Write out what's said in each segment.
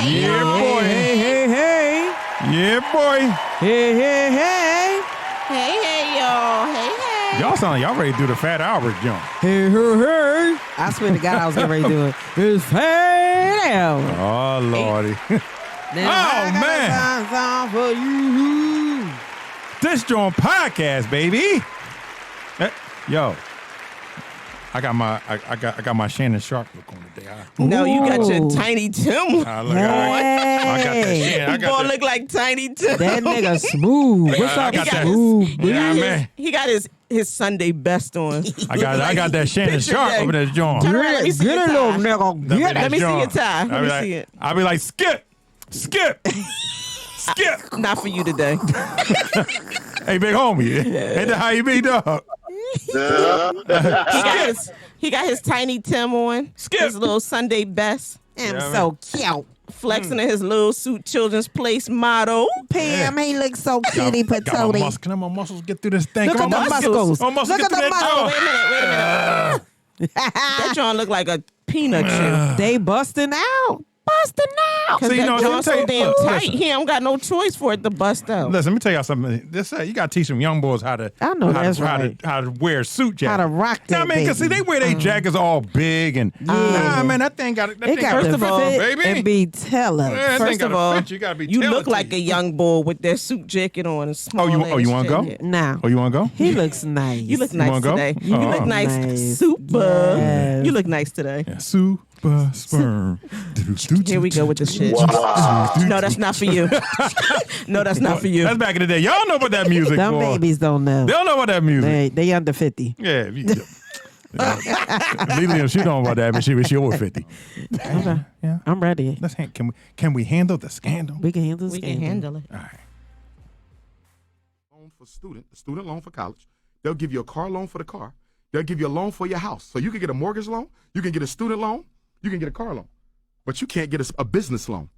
Yeah, boy. Hey. Yeah, boy. Hey. Hey, y'all. Hey. Y'all sound like y'all ready to do the Fat Albert jump. Hey. I swear to God, I was getting ready to do it. It's Fat Albert. Oh, Lordy. Now, Oh, man. I got a song for you. This joint podcast, baby. Yo. I got my Shannon Sharp look on today. No, you got your Ooh. Tiny Tim. Look, I got that Shannon. I Boy, got look like Tiny Tim. That nigga smooth. What's I up, got that. smooth? Yeah, man. He got his Sunday best on. I got that Shannon Picture Sharp day. over there joint. Turn around, let me see Get your it, little tie. nigga. Get Let it. me see your tie. Let me see it. I'll be like, skip. Skip. Not for you today. Hey, big homie. Ain't that how you be, dog? He got his Tiny Tim on. Skip. His little Sunday best. I'm so cute. Flexing in his little suit Children's Place motto. Pam, he looks so kitty Got my patootie. muscles. Can my muscles get through this thing? Look Come at on, the muscles. muscles. Oh, muscles Look get at through the that muscles. door. Wait a minute. That John look like a peanut chew. They busting out. Cause See, you know, that John's let me so tell you- damn look, tight. listen. He don't got no choice for it to bust out. Listen, let me tell y'all something. This you got to teach some young boys how to. I know how that's to, how to- right. How to wear a suit jacket. How to rock You know that what I mean? Because see, baby. they wear their jackets all big and nah, man, that thing got it. They got First to of all, fit baby. and be tailored. Yeah, that thing First of gotta all, fit. You gotta be you tailored look to like a young boy with that suit jacket on and small. you ass wanna go? jacket. Now, Oh, you want to go? he looks nice. You look nice wanna go? today. You Oh. look nice. Nice. Super. Yes. You look nice today. Yeah, super sperm. Here we go with the shit. No, that's not for you. No, that's not for you. That's back in the day. Y'all know about that music, Them boy. babies don't know. They don't know about that music. They under 50. Yeah. Legally, she don't know about that, but she over 50. Okay. Yeah. I'm ready. Can we handle the scandal? We can handle this. We can handle it. All right. Loan for student loan for college. They'll give you a car loan for the car. They'll give you a loan for your house. So you can get a mortgage loan, you can get a student loan, you can get a car loan, but you can't get a business loan.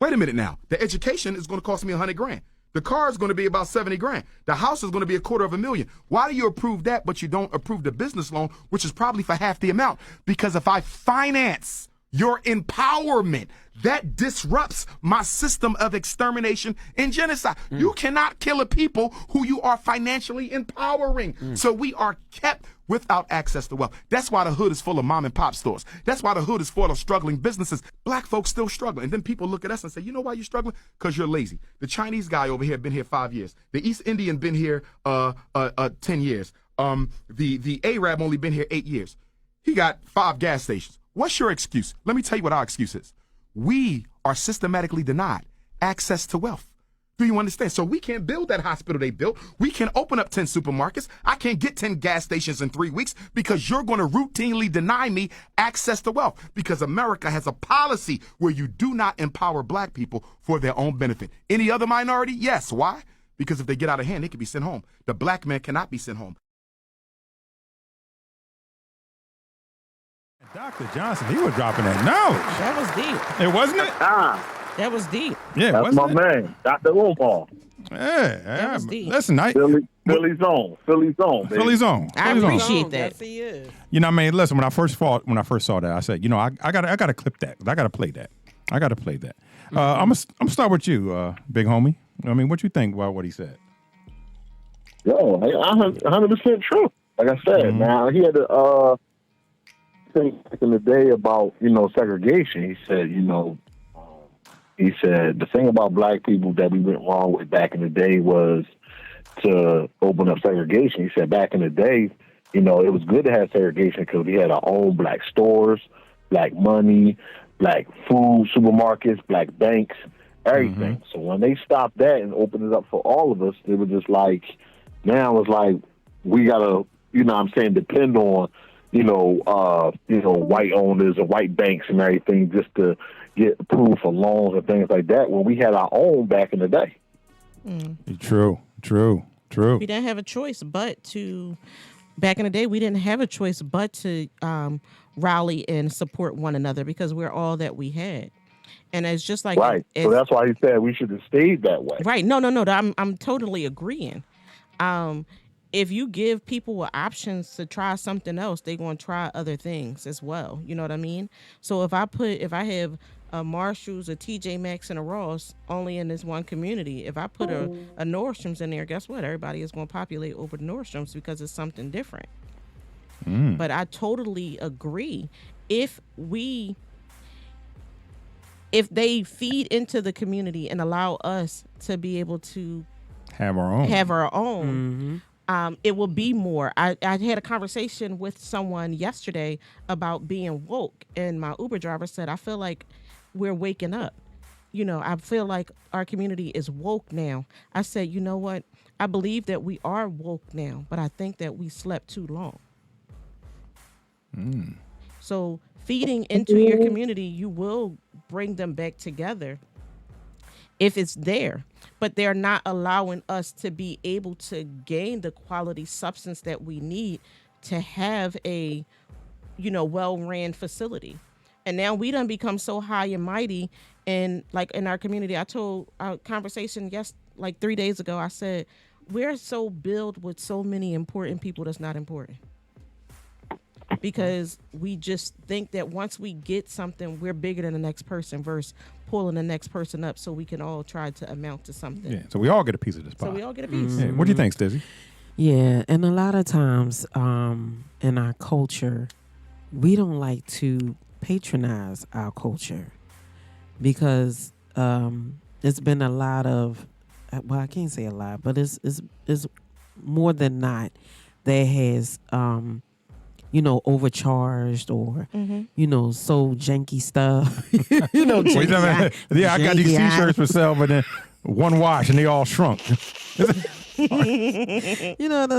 Wait a minute now. The education is going to cost me $100,000. The car is going to be about $70,000. The house is going to be $250,000. Why do you approve that, but you don't approve the business loan, which is probably for half the amount? Because if I finance your empowerment, that disrupts my system of extermination and genocide. You cannot kill a people who you are financially empowering. So we are kept without access to wealth. That's why the hood is full of mom and pop stores. That's why the hood is full of struggling businesses. Black folks still struggling. And then people look at us and say, you know why you're struggling? Because you're lazy. The Chinese guy over here been here 5 years. The East Indian been here 10 years. The Arab only been here 8 years. He got 5 gas stations. What's your excuse? Let me tell you what our excuse is. We are systematically denied access to wealth. Do you understand? So we can't build that hospital they built. We can open up 10 supermarkets. I can't get 10 gas stations in 3 weeks because you're going to routinely deny me access to wealth, because America has a policy where you do not empower black people for their own benefit. Any other minority? Yes. Why? Because if they get out of hand, they can be sent home. The black man cannot be sent home. Dr. Johnson, he was dropping that knowledge. That was deep. It wasn't it? That was deep. Yeah, That's wasn't my it? man, Dr. Umar. Yeah, was deep. Listen, Philly zone, baby. Philly's on. I Philly's on. appreciate that. he is. You know what I mean? Listen, when I first saw that, I said, you know, I gotta clip that. I gotta play that. I'm gonna start with you, big homie. I mean, what you think about what he said? Yo, 100% true. Like I said, now he had to think back in the day about, segregation. He said, the thing about black people that we went wrong with back in the day was to open up segregation. He said back in the day, it was good to have segregation because we had our own black stores, black money, black food, supermarkets, black banks, everything. So when they stopped that and opened it up for all of us, they were just like, now it's like we gotta, depend on, white owners and white banks and everything just to get approved for loans and things like that when we had our own back in the day. True. We didn't have a choice but to, back in the day, we didn't have a choice but to rally and support one another because we're all that we had. And it's just like... Right. So that's why he said we should have stayed that way. Right. No. I'm totally agreeing. if you give people options to try something else, they're going to try other things as well. You know what I mean? So if I have a Marshall's, a TJ Maxx, and a Ross only in this one community, if I put a Nordstrom's in there, guess what? Everybody is going to populate over the Nordstrom's because it's something different. But I totally agree. If they feed into the community and allow us to be able to have our own, it will be more. I had a conversation with someone yesterday about being woke, and my Uber driver said, I feel like we're waking up. I feel like our community is woke now. I said, you know what? I believe that we are woke now, but I think that we slept too long. So feeding into your community, you will bring them back together if it's there. But they're not allowing us to be able to gain the quality substance that we need to have a, well-ran facility. And now we done become so high and mighty, and like in our community, I told our conversation 3 days ago, I said, we're so built with so many important people that's not important. Because we just think that once we get something, we're bigger than the next person versus pulling the next person up so we can all try to amount to something. Yeah, so we all get a piece of this pie. So we all get a piece. Yeah. What do you think, Stizzy? Yeah, and a lot of times in our culture, we don't like to patronize our culture because it's been a lot of, well, I can't say a lot, but it's more than not that has overcharged or so janky stuff. Janky, I got these T-shirts for sale, but then one wash and they all shrunk. The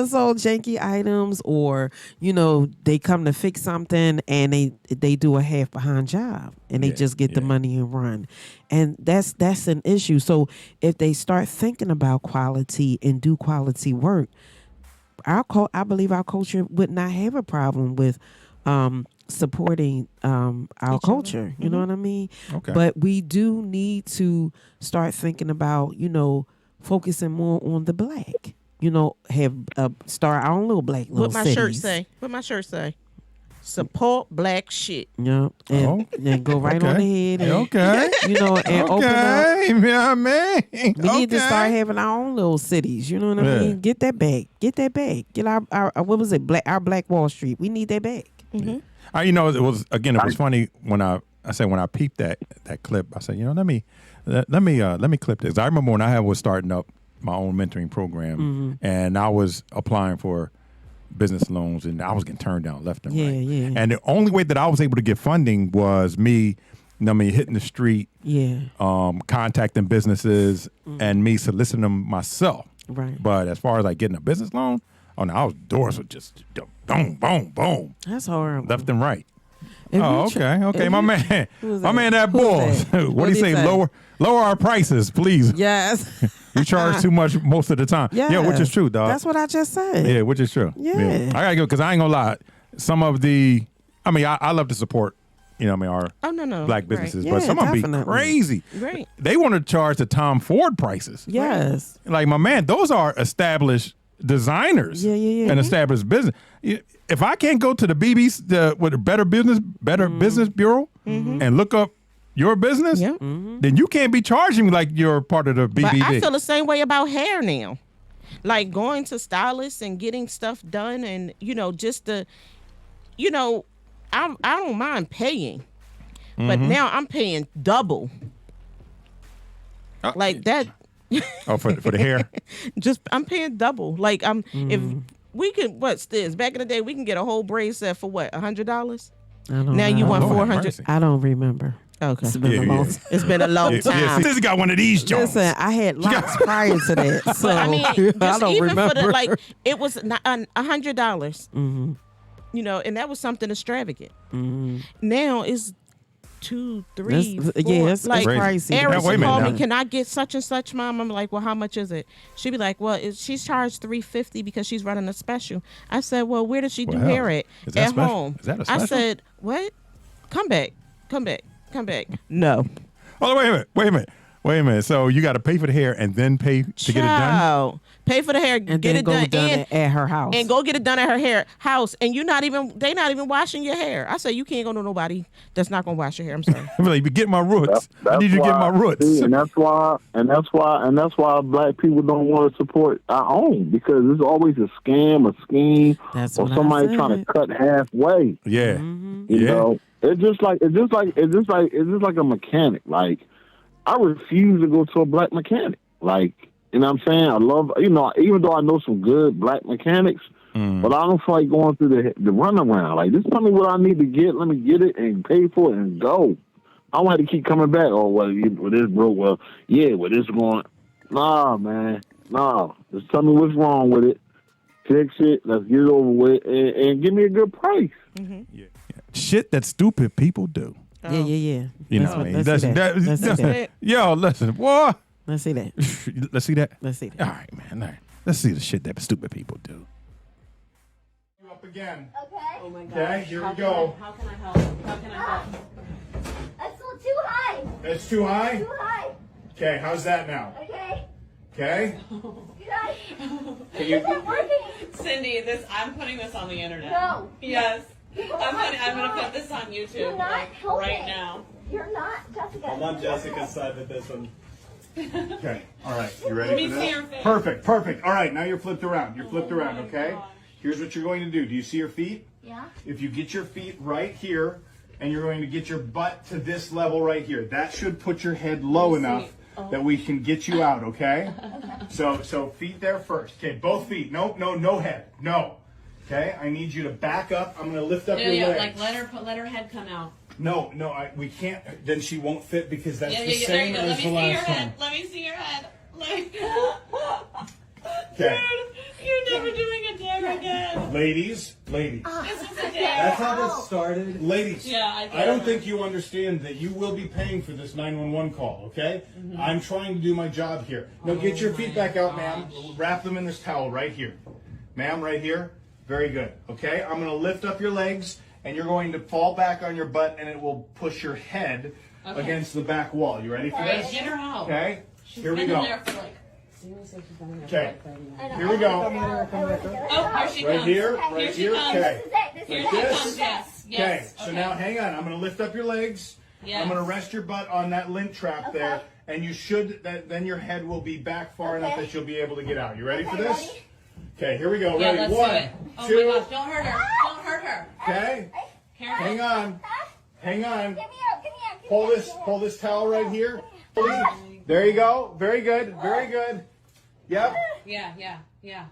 so janky items, or they come to fix something and they do a half behind job and they just get the money and run, and that's an issue. So if they start thinking about quality and do quality work, I believe our culture would not have a problem with supporting our culture. You know what I mean? Okay. But we do need to start thinking about, focusing more on the black. Start our own little black little What my shirt say? Support black shit. Yeah, and go right on ahead. And, okay. And open up. Yeah, man. We need to start having our own little cities. You know what I mean? Get that back. Get our what was it? Our Black Wall Street. We need that back. Mm-hmm. It was funny when I peeped that clip. I said, let me clip this. I remember when I was starting up my own mentoring program, and I was applying for business loans, and I was getting turned down left and right. Yeah. And the only way that I was able to get funding was me, hitting the street, contacting businesses, and me soliciting them myself. Right. But as far as getting a business loan, doors were just boom, boom, boom. That's horrible. Left and right. If Okay. My man, that Who boy. was that? What do you say? Lower our prices, please. Yes. We charge too much most of the time. Yes. Yeah, which is true, dog. That's what I just said. Yeah, which is true. Yeah. I gotta go because I ain't gonna lie. Some of the, I love to support, our black businesses, Right. but Yeah, some of them be definitely. crazy. Right. They want to charge the Tom Ford prices. Yes. Like my man, those are established designers. Yeah. And established business. If I can't go to the Better Business Bureau and look up your business, then you can't be charging me like you're part of the BBB. But I feel the same way about hair now. Like going to stylists and getting stuff done, and just the, I don't mind paying, but now I'm paying double. Like that. Oh, for the hair. Just I'm paying double. Like if we could, what's this? Back in the day, we can get a whole braid set for what, $100? Now you want Lord have 400. mercy. I don't remember. Okay, It's been a long time. it's been a long Yeah, time. this got one of these Jones. Listen, I had locks prior to that, so But I mean, I just don't even remember. for the it was $100. And that was something extravagant. Now it's 2, 3, 4. It's like pricey. Eris Now, wait a minute called now. me, can I get such and such, Mom? I'm like, well, how much is it? She'd be like, well, she's charged $350 because she's running a special. I said, well, where does she do Well, hair at? is that At special? home. Is that a I special? said, what? Come back. No. Oh, wait a minute. Wait a minute. So you got to pay for the hair and then pay to get it done? Pay for the hair, And get then it go done, done it at her house. and go get it done at her house. And they not even washing your hair. I say you can't go to nobody that's not gonna wash your hair. I'm sorry. I'm like, get my roots. I need you to get my roots. See, and that's why black people don't want to support our own, because it's always a scam, a scheme, That's or what I somebody trying to said. cut halfway. Yeah. You know, it's just like a mechanic. Like, I refuse to go to a black mechanic. Like, you know what I'm saying? I love, even though I know some good black mechanics, but I don't feel like going through the runaround. Like, just tell me what I need to get. Let me get it and pay for it and go. I don't have to keep coming back. Oh, well, this broke. Well, yeah, well, this going. Nah, man. Nah. Just tell me what's wrong with it. Fix it. Let's get it over with, and give me a good price. Yeah. Shit that stupid people do. Yeah. You know what I mean? Let's see that. Yo, listen, boy. Let's see that. Let's see that. Let's see that. All right, man. All right. Let's see the shit that stupid people do. You up again. Okay. Oh my god. Okay, here we go. How can I help? How can I help? That's still too high. It's too high? Too high. Okay, how's that now? Okay. Okay? Guys, Can you, it's not working. Cindy, I'm putting this on the internet. No. Yes. I'm gonna put this on You're YouTube not like helping. right now. You're not, Jessica. I'm on Jessica's side with this one. okay, all right, you ready Let me for see this? your face. Perfect. All right, now you're flipped around. You're flipped around, okay? Here's what you're going to do. Do you see your feet? Yeah. If you get your feet right here, and you're going to get your butt to this level right here, that should put your head low enough that we can get you out, okay? So feet there first. Okay, both feet. No head. No. Okay, I need you to back up. I'm going to lift up your legs. like let her head come out. No, we can't. Then she won't fit because that's the There same you go. as Let me the see your last head. time. Let me see your head. Okay. Dude, you're never doing a dare again. Ladies. This is a dare. That's how this started. Ladies, Yeah, I I don't think you understand that you will be paying for this 911 call, okay? I'm trying to do my job here. Now get your feet back out, ma'am. Wrap them in this towel right here. Ma'am, right here. Very good, okay? I'm going to lift up your legs, and you're going to fall back on your butt, and it will push your head against the back wall. You ready for All right, this? get her out. Okay? Here we Been go. in there for like, seriously, she's been in there Okay. for like 30 minutes. Here we go. Oh, here she Right comes. here, Here right she here. comes. Okay. This Here is she it. this? comes. Yes. Okay, Yes. so now hang on. I'm going to lift up your legs. Yes. I'm going to rest your butt on that lint trap there, and you should. Then your head will be back far enough that you'll be able to get out. You ready for this? Ready? Okay, here we go. Yeah, Ready? let's One, do it. Oh two. my gosh, don't hurt her. Don't hurt her. Okay, Careful. hang on. Hang on. Get me out. Get me out. Get Pull me this. out. Pull this towel right here. There you go. Very good. Very good. Yep. Yeah.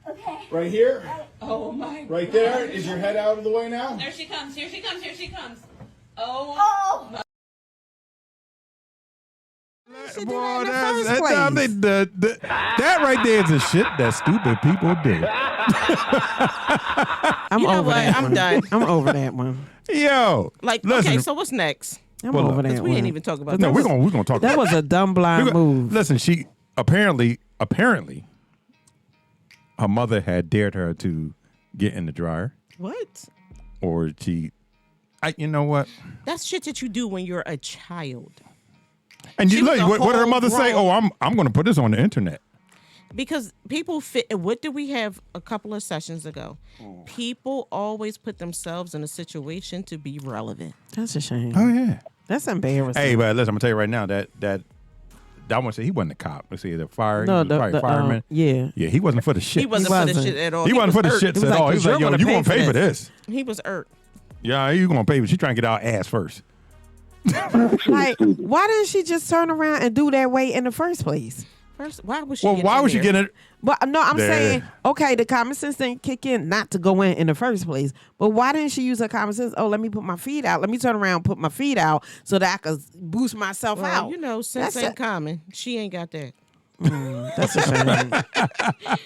Okay. Right here. Oh my. Right there. Is your head out of the way now? There she comes. Here she comes. Here she comes. Oh. Oh. Boy, first that right there is the shit that stupid people do. I'm You know over what? that I'm one. done. I'm over that one. Yo, Like, listen, okay, so what's next? I'm Well, over look, that We one. didn't even talk about no, that. we're gonna talk. That about was a dumb blind We're gonna- move. Listen, she apparently her mother had dared her to get in the dryer, What? or you know what? That's shit that you do when you're a child. And She you was look, a what did her whole mother say? grown- Oh, I'm going to put this on the internet. Because people fit. What did we have a couple of sessions ago? People always put themselves in a situation to be relevant. That's a shame. Oh yeah. That's embarrassing. Hey, but listen, I'm gonna tell you right now that one said he wasn't a cop. Let's see, the fire, No, he was probably a fireman. yeah. Yeah, he wasn't for the shit. He wasn't for the wasn't. shit at all. He wasn't for the was shits irked. at all. He was like, "You're yo, you gonna gonna pay pay for for this? He was irked. Yeah, you gonna pay? She trying to get our ass first. Like, why didn't she just turn around and do that way in the first place? First, why was she? Well, get why in would she there? get it? But no, I'm There. saying, okay, the common sense didn't kick in not to go in the first place. But why didn't she use her common sense? Oh, let me put my feet out. Let me turn around and put my feet out so that I could boost myself Well, out. you know, sense That's ain't common. She ain't got that. That's a shame.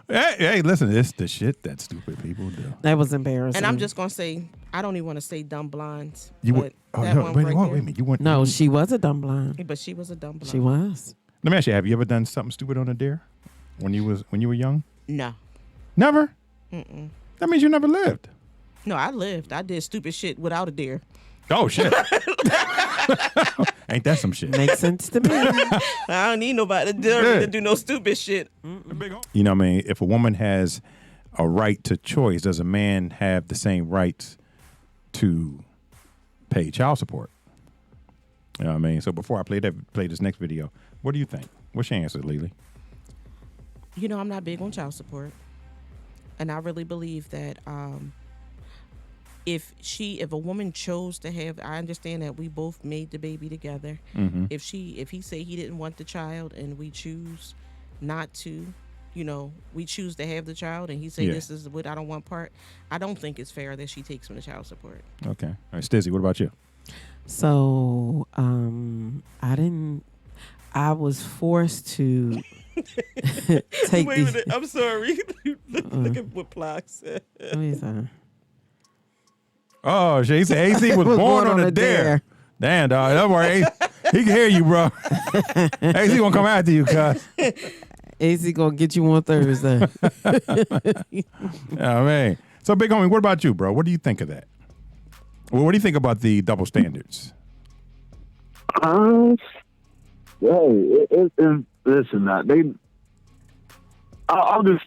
Hey, listen, it's the shit that stupid people do. That was embarrassing. And I'm just gonna say, I don't even want to say dumb blinds. You but would? Oh that no, one wait, right wait a there- minute. You went? No, she was a dumb blind. But she was a dumb blind. She was. Let me ask you: have you ever done something stupid on a dare when you were young? No, Never. That means you never lived. no, I lived. I did stupid shit without a dare. Oh shit! Ain't that some shit? Makes sense to me. I don't need nobody to do no stupid shit. You know what I mean? If a woman has a right to choice, does a man have the same rights to pay child support? You know what I mean? So before I play this next video, what do you think? What's your answer, Lily? You know, I'm not big on child support, and I really believe that if a woman chose to have, I understand that we both made the baby together. Mm-hmm. If he say he didn't want the child and we choose not to, you know, we choose to have the child, and he say this is what I don't want part, I don't think it's fair that she takes from the child support. Okay. All right, Stizzy, what about you? So I was forced to take Wait a minute, I'm sorry. Look at what Plock said. Oh, she said AC was born on a dare. Damn, dog. Don't worry. He can hear you, bro. AC gonna come after you, cuz. AC gonna get you on Thursday. Oh, man. So, Big Homie, what about you, bro? What do you think of that? Well, what do you think about the double standards? Listen, I'll just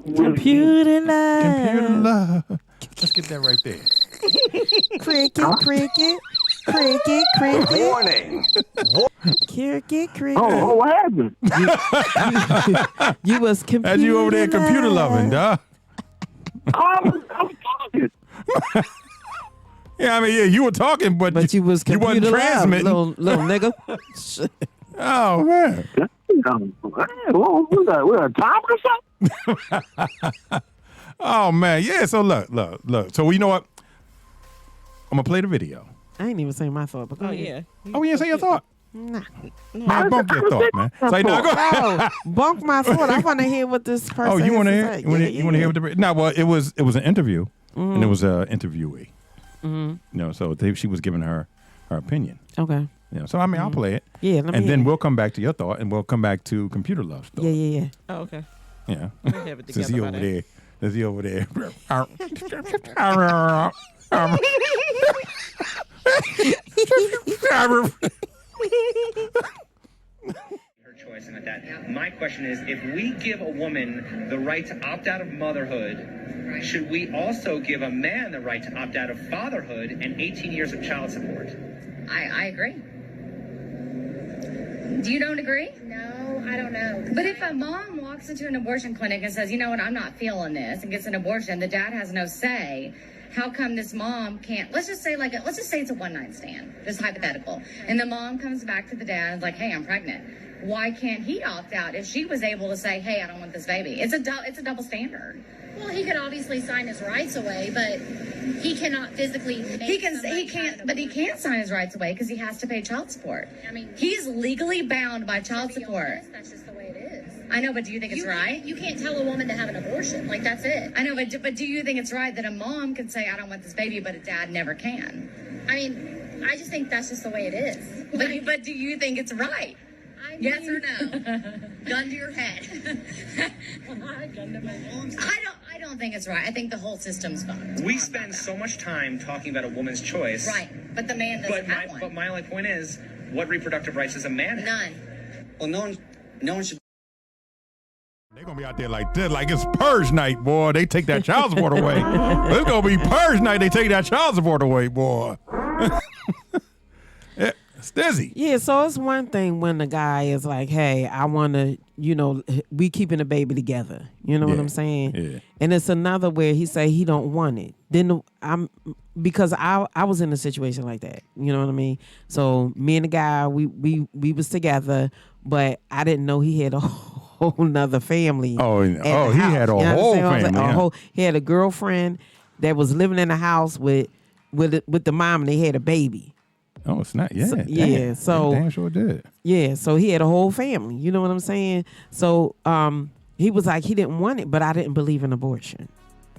Computer love. Computer love. Let's get that right there. Cricket. Warning. Cricket. Oh, what happened? You was computer. As you over there computer loving, dog. I'm talking. Yeah, I mean, you were talking, but you was you wasn't computer love, transmitting. little nigga. Oh, man. We got time or something? Oh, man. Yeah, so look. So, you know what? I'm going to play the video. I ain't even saying my thought, but go ahead. Oh, you didn't say your thought? Nah. Man, bunk your thought, man. Say, no, go ahead. Oh, bunk my thought. I want to hear what this person Oh, you want to hear? say. You want to hear what the? No, well, it was an interview, and it was an interviewee. You know, so she was giving her opinion. Okay. You know, so I mean, I'll play it. Yeah, let me and hear then it. we'll come back to your thought, and we'll come back to computer love's thought. Yeah. Oh, okay. Yeah. We'll have it Since he together over by there. Since he over there. Her choice and that. My question is, if we give a woman the right to opt out of motherhood, should we also give a man the right to opt out of fatherhood and 18 years of child support? I agree. You don't agree? No, I don't know. But if a mom walks into an abortion clinic and says, you know what, I'm not feeling this, and gets an abortion, the dad has no say. How come this mom can't, let's just say it's a one-night stand, just hypothetical. And the mom comes back to the dad and is like, hey, I'm pregnant. Why can't he opt out if she was able to say, hey, I don't want this baby? It's a double standard. Well, he could obviously sign his rights away, but he cannot physically make He can't sign his rights away because he has to pay child support. I mean, He's legally bound by child to be support. honest, that's just the way it is. I know, but do you think it's right? You can't tell a woman to have an abortion. Like, that's it. I know, but do you think it's right that a mom can say, I don't want this baby, but a dad never can? I mean, I just think that's just the way it is. But do you think it's right? I Yes mean, or no? Gun to your head. I don't think it's right. I think the whole system's fucked. We spend so much time talking about a woman's choice. Right, but the man doesn't have one. But my only point is, what reproductive rights does a man have? None. Well, no one should. They're going to be out there like this, like it's purge night, boy. They take that child support away. It's going to be purge night. They take that child support away, boy. Yeah, Stizzy. Yeah, so it's one thing when the guy is like, hey, I want to, we keeping the baby together. You know what I'm saying? Yeah. And it's another where he say he don't want it. Then because I was in a situation like that. You know what I mean? So me and the guy, we was together, but I didn't know he had a whole nother family. Oh, he had a whole family. He had a girlfriend that was living in the house with the mom, and they had a baby. Oh, it's not. Yeah. So damn sure did. Yeah, so he had a whole family. You know what I'm saying? So he was like, he didn't want it, but I didn't believe in abortion.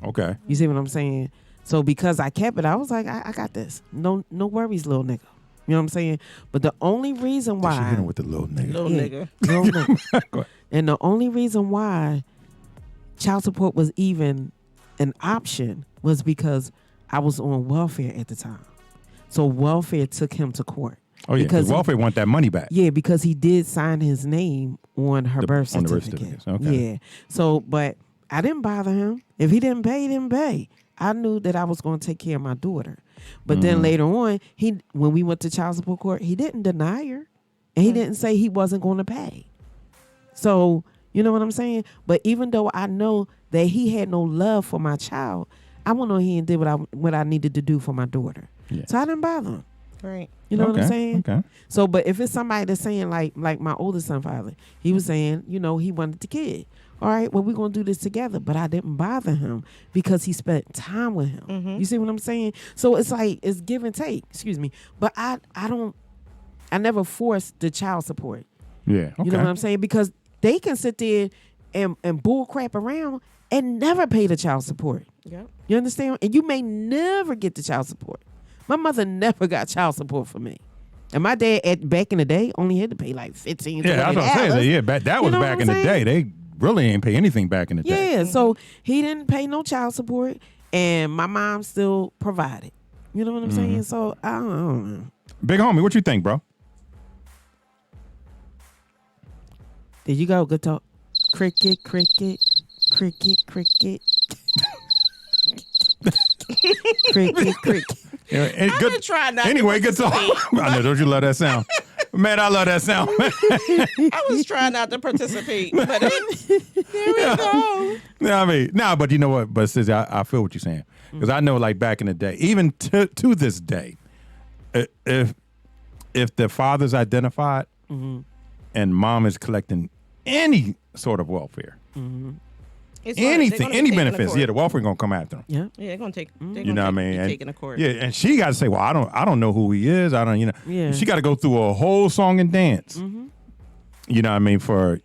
Okay. You see what I'm saying? So because I kept it, I was like, I got this. No worries, little nigga. You know what I'm saying? But the only reason why She hit him with the little nigga. Little nigga. Little nigga. And the only reason why child support was even an option was because I was on welfare at the time. So welfare took him to court. Oh yeah, because he- welfare want that money back. Yeah, because he did sign his name on her birth on the certificate. birth certificate. Okay. Yeah. So, but I didn't bother him. If he didn't pay, he didn't pay. I knew that I was going to take care of my daughter. But then later on, when we went to child support court, he didn't deny her. And he didn't say he wasn't going to pay. So, you know what I'm saying? But even though I know that he had no love for my child, I went on here and did what I needed to do for my daughter. Yeah. So I didn't bother him. Right. You know what I'm saying? Okay. So, but if it's somebody that's saying like my oldest son father, he was saying, he wanted the kid. All right, well, we're going to do this together. But I didn't bother him because he spent time with him. Mm-hmm. You see what I'm saying? So it's like, it's give and take. Excuse me. But I never forced the child support. Yeah. Okay. You know what I'm saying? Because they can sit there and bull crap around and never pay the child support. Yep. You understand? And you may never get the child support. My mother never got child support for me. And my dad, back in the day, only had to pay like $15. Yeah, I was gonna say that. Yeah, that was know back what in I'm the saying? day. They really ain't pay anything back in the day. Yeah, so he didn't pay no child support, and my mom still provided. You know what I'm saying? So I don't know. Big homie, what you think, bro? There you go. Good talk. Cricket, cricket, cricket, cricket. Cricket, cricket. Yeah, and I've been trying not anyway, to good talk. I know, don't you love that sound? Man, I love that sound. I was trying not to participate, but there we go. Yeah, I mean, but you know what? But sis, I feel what you're saying, because I know, like back in the day, even to this day, if the father's identified and mom is collecting any sort of welfare, anything, any benefits, the welfare gonna come after them. Yeah, they're gonna take. You know what I mean? And, taking a court. yeah, and she got to say, "Well, I don't know who he is. I don't, Yeah. She got to go through a whole song and dance. You know what I mean? For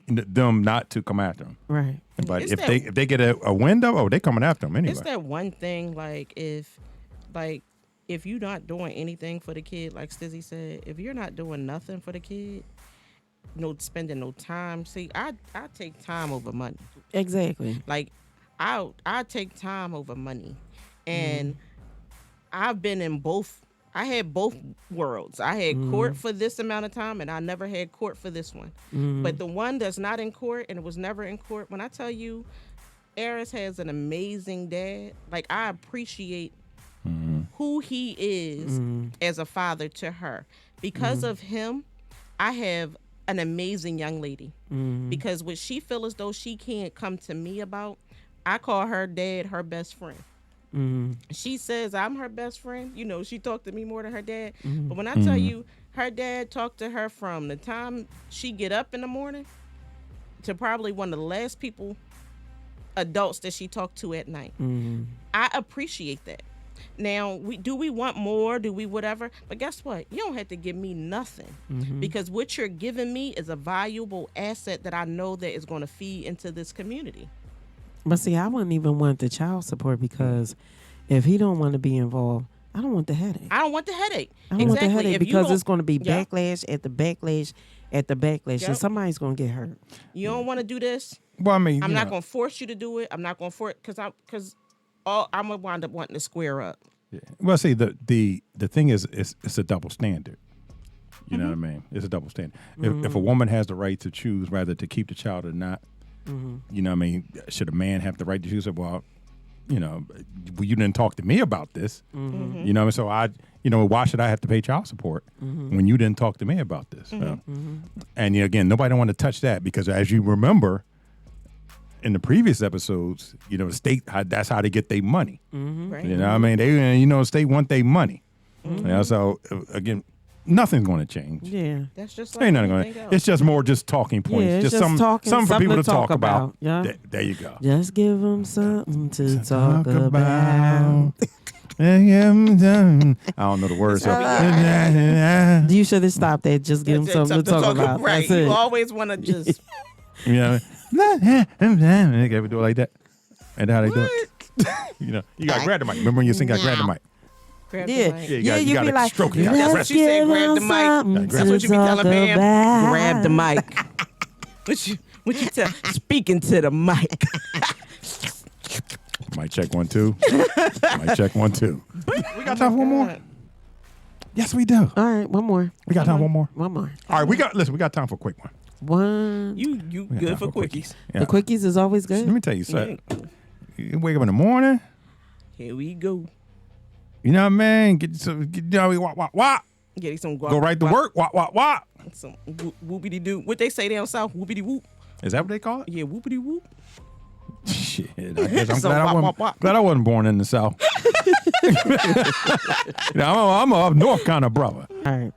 them not to come after him. right. But It's if they get a window, they coming after him anyway. It's that one thing, if you're not doing anything for the kid, like Stizzy said, if you're not doing nothing for the kid, spending no time. See, I take time over money. Exactly. Like, I take time over money, and I've been in both. I had both worlds. I had court for this amount of time, and I never had court for this one. But the one that's not in court, and it was never in court, when I tell you, Eris has an amazing dad. Like, I appreciate who he is as a father to her. Because of him, I have an amazing young lady. Because what she feel as though she can't come to me about, I call her dad her best friend. She says I'm her best friend. She talked to me more than her dad. But when I tell you, her dad talked to her from the time she get up in the morning to probably one of the last adults that she talked to at night. I appreciate that. Now, do we want more? Do we whatever? But guess what? You don't have to give me nothing, because what you're giving me is a valuable asset that I know that is going to feed into this community. But see, I wouldn't even want the child support, because if he don't want to be involved, I don't want the headache. I don't want the headache. I don't want the headache, because it's going to be Yep. backlash at the backlash at the backlash, Yep. and somebody's going to get hurt. You don't want to do this. Well, I mean, I'm not going to force you to do it. I'm not going to force because I'm gonna wind up wanting to square up. Yeah. Well, see, the thing is, it's a double standard. You know what I mean? It's a double standard. If a woman has the right to choose whether to keep the child or not, you know what I mean? Should a man have the right to choose? Well, you didn't talk to me about this. You know, so why should I have to pay child support when you didn't talk to me about this? And again, nobody don't want to touch that, because as you remember in the previous episodes, the state, that's how they get their money. Right. You know what I mean? They, the state want their money. So again, nothing's going to change. Yeah. That's just like Ain't nothing anything going. else. It's just more just talking points. Yeah, it's just some talking, for something people to to talk talk about. about. Yeah. There you go. Just give them something to talk about. I don't know the words. You should have stopped that. Just give them something to talk about. Right. That's it. You always want to just. You know, they ever do it like that? And how they do it? You got to grab the mic. Remember when you sing, got to grab the mic. Grab Yeah. the mic. Yeah, you you got be to like, stroke it. let's That's what you said, give grab the them mic. something That's what you be to telling talk Pam. about. Grab the mic. What you tell? Speaking to the mic. Mic check 1 2. Mic check 1 2. We got time for one more. Yes, we do. All right, one more. We got time for one more. One more. All right, we got time for a quick one. One. You We got good time for a quickies. Yeah. The quickies is always good. Let me tell you something. You wake up in the morning. Here we go. You know what I mean? Get some, wop. Get some guap. Go right to work. Wop. Some whoopity doo. What they say down south? Whoopity whoop. Is that what they call it? Yeah, whoopity whoop. Shit. I guess I'm So glad I wasn't born in the South. I'm a up north kind of brother. All right.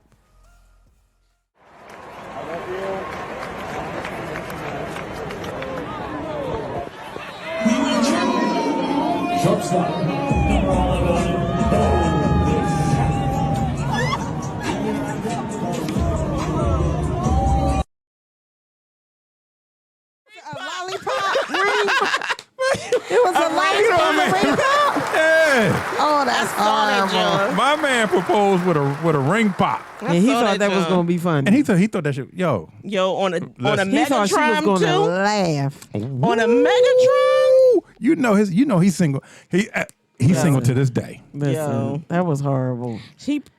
Shortstop. It was a lollipop ring pop. Yeah. Oh, that's horrible. My man proposed with a ring pop. Yeah, he thought that was gonna be funny. And he thought that shit, yo. On a He thought she was Megatron gonna too. laugh. On a Megatron. He's single. He's single to this day. Listen, Yo. that was horrible.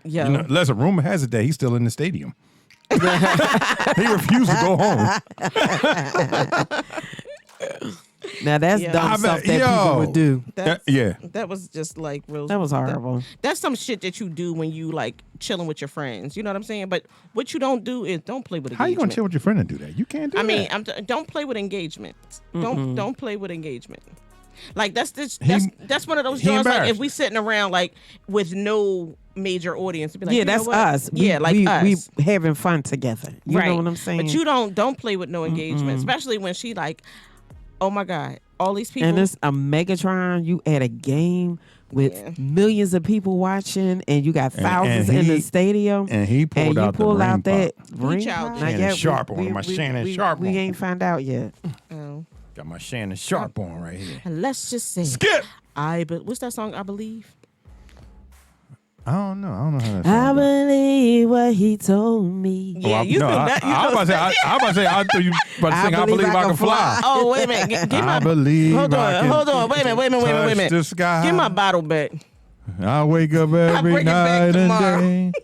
Unless a rumor has it that he's still in the stadium. He refused to go home. Now that's dumb stuff that people would do. That was just like real. That was horrible. That's some shit that you do when you like chilling with your friends. You know what I'm saying? But what you don't do is don't play with engagement. How you gonna chill with your friend and do that? You can't do that. I mean, don't play with engagement. Don't play with engagement. Like that's one of those jobs. Like if we sitting around like with no major audience, be like, yeah, that's us. us. We having fun together. You know what I'm saying? But you don't play with no engagement, especially when she like, oh my God, all these people. And it's a Megatron. You at a game with millions of people watching, and you got thousands in the stadium. And he pulled out that ring pop. pop. Shannon Sharp on my Shannon Sharp. We ain't found out yet. Oh. Got my Shannon Sharp on right here. And let's just say, Skip. What's that song? I Believe. I don't know how that I believe what he told me. Yeah, you know that. I was about to say, I thought you about to sing I Believe I Can Fly. Oh, wait a minute. Give my, I believe hold I on, can hold on. Wait a minute. the sky. Give my bottle back. I wake up every bring it night back tomorrow. and day.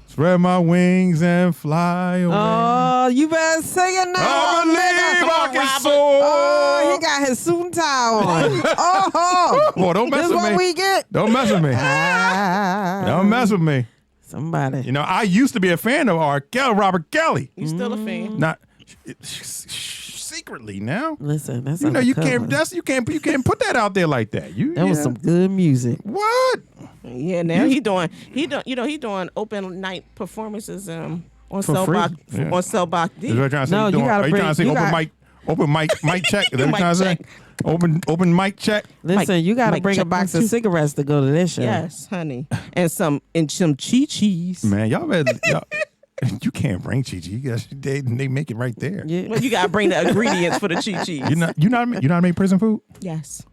Spread my wings and fly away. Oh, you better sing it now. I believe I can soar. Oh, he got his suit and tie on. Oh, boy, don't mess this with what me. we get. Don't mess with me. Don't mess with me. Somebody. You know, I used to be a fan of Robert Kelly. You still a fan? Not secretly now. Listen, that's you know you undercover. can't you can't put that out there like that. That was some good music. What? Yeah, now he doing open night performances on free. on Cellbox D. Is what you're trying to say? No, you gotta are you bring- trying to say you open mic check? Is that what you're trying to say? Open mic check. Listen, you got to bring a check box one, of two. cigarettes to go to this show. Yes, honey, and some chi-chis. Man, y'all better. You can't bring Chi-Chi. They make it right there. Yeah. Well, you gotta bring the ingredients for the chi-chis. You not make prison food? Yes.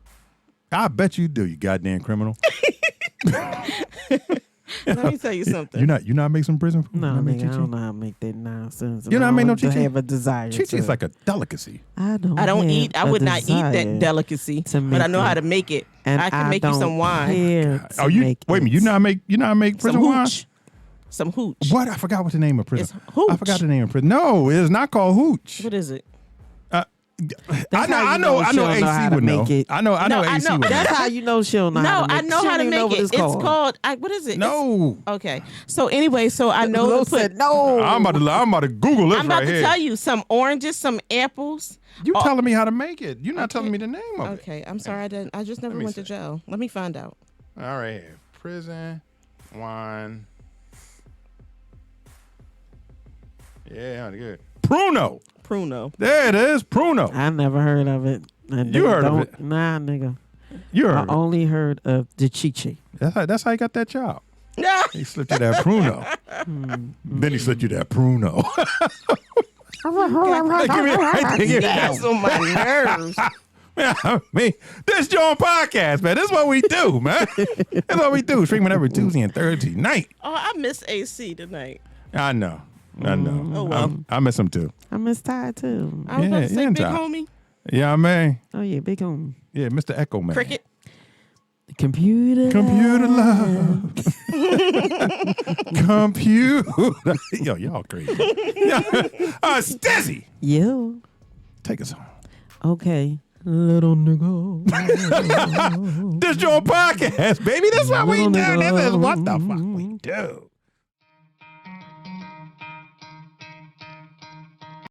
I bet you do. You goddamn criminal. Let me tell you something. You not make some prison food? No, You not make nigga, I Chi-Chi? don't know how to make that nonsense. You know what I mean? No to Chi-Chi? have a desire. Chi-Chi is like a delicacy. I don't I have would a not eat that desire delicacy, to but I know make how it. to make it. And I can make you some wine, care to You make wait a minute. it. You not make prison some wine? hooch, some hooch. What? I forgot what the name of prison. It's hooch. I forgot the name of prison. No, it is not called hooch. What is it? how I you know. know she don't know how AC to would know. make it. I know. No, I AC know. would know. That's how you know she'll know how No, to make I know she how don't to even know make what it. it's It's called. called. What is it? No. Okay. So anyway, I know Lo to put. said no. I'm about to Google this I'm about right to here. tell you some oranges, some apples. You telling me how to make it. You're not telling me the name of it. Okay, I'm sorry. I didn't. I just never Let me went to see. jail. Let me find out. All right. Here. Prison wine. Yeah, good. Pruno. Pruno. There it is. Pruno. I never heard of it. You heard of it? Nah, nigga. You I heard it. only heard of the Chi-Chi. That's how you got that job. He slipped you that Pruno. Then he slipped you that Pruno. Give me That's on my nerves. Man, I mean, this is your podcast, man. This is what we do, man. That's what we do. Streaming every Tuesday and Thursday night. Oh, I miss AC tonight. I know. Oh, well. I miss him too. I miss Ty too. I was about to say, and big Ty. homie. Yeah, man. Oh yeah, big home. Yeah, Mr. Echo Man. Cricket. Computer Computer love. computer. Yo, y'all crazy. Stezzy, Yeah. take us home. Okay. Little nigga. This your podcast, baby. That's what we do. Little This is nigga. what the fuck we do.